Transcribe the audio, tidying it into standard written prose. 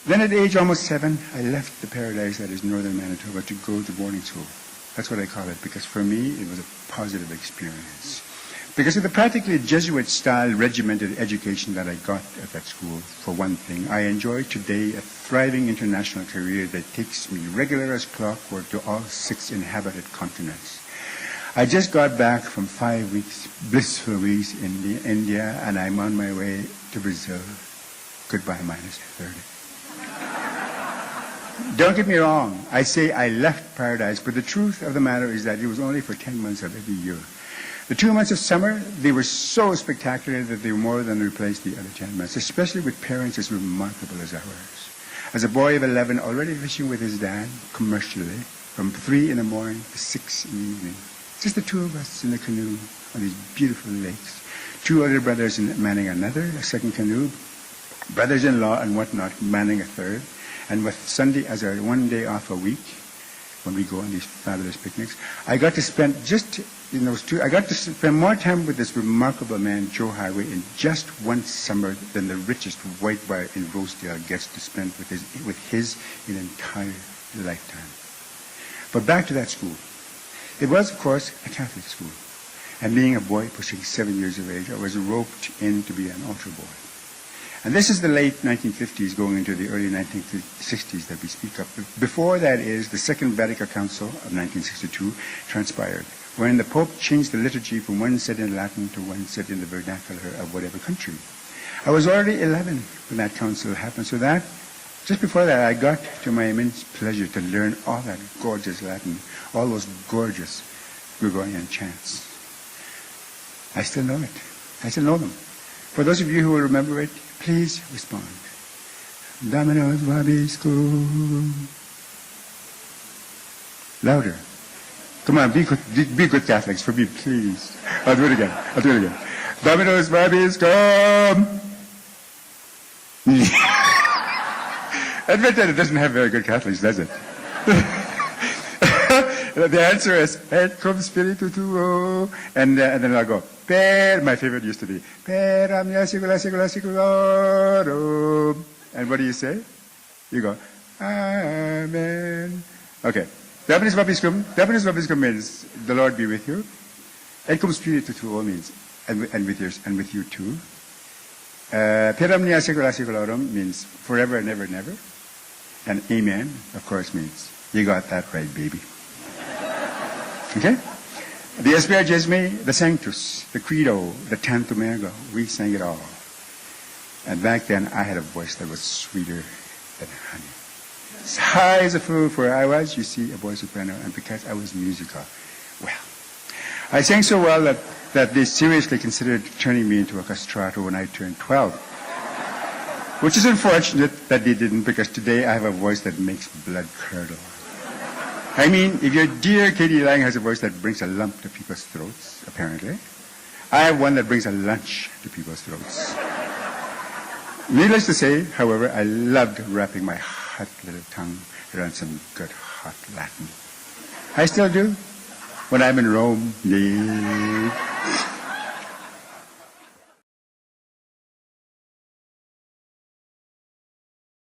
Then at age almost 7, I left the paradise that is northern Manitoba to go to boarding school. That's what I call it, because for me, it was a positive experience. Because of the practically Jesuit-style regimented education that I got at that school, for one thing, I enjoy today a thriving international career that takes me regular as clockwork to all 6 inhabited continents. I just got back from 5 weeks, blissful weeks in India, and I'm on my way to Brazil. Goodbye, minus 30. Don't get me wrong. I say I left paradise, but the truth of the matter is that it was only for 10 months of every year. The 2 months of summer, they were so spectacular that they more than replaced the other 10 months, especially with parents as remarkable as ours. As a boy of 11, already fishing with his dad, commercially, from 3 in the morning to 6 in the evening. Just the 2 of us in the canoe on these beautiful lakes. 2 other brothers manning another, a second canoe, brothers-in-law and whatnot manning a third. And with Sunday as our 1 day off a week, when we go on these fabulous picnics, I got to spend I got to spend more time with this remarkable man, Joe Highway, in just one summer than the richest white boy in Rosedale gets to spend with his in an entire lifetime. But back to that school. It was, of course, a Catholic school. And being a boy pushing 7 years of age, I was roped in to be an altar boy. And this is the late 1950s going into the early 1960s that we speak of. Before that is the Second Vatican Council of 1962 transpired, wherein the Pope changed the liturgy from one said in Latin to one said in the vernacular of whatever country. I was already 11 when that council happened, so that, just before that, I got to my immense pleasure to learn all that gorgeous Latin, all those gorgeous Gregorian chants. I still know it. I still know them. For those of you who will remember it, please respond. Dominos vobiscum. Louder. Come on, be good Catholics for me, please. I'll do it again. Dominos vobiscum. Admit that it doesn't have very good Catholics, does it? The answer is, et cum spiritu tuo. And then I'll go, my favorite used to be, per omnia saecula saecula saeculorum. And what do you say? You go, Amen. Okay. Dominus vobiscum means, the Lord be with you. Et cum spiritu tuo means, and with you too. Per omnia saecula saeculorum means, forever and ever and ever. And Amen, of course, means, you got that right, baby. Okay? The Espeagesme, the Sanctus, the Credo, the Tantum Ergo, we sang it all. And back then, I had a voice that was sweeter than honey. As high as a fool, for I was, you see, a boy soprano, and because I was musical. Well, I sang so well that they seriously considered turning me into a castrato when I turned 12. Which is unfortunate that they didn't, because today I have a voice that makes blood curdle. I mean, if your dear Katie Lang has a voice that brings a lump to people's throats, apparently, I have one that brings a lunch to people's throats. Needless to say, however, I loved wrapping my hot little tongue around some good hot Latin. I still do, when I'm in Rome. Yeah.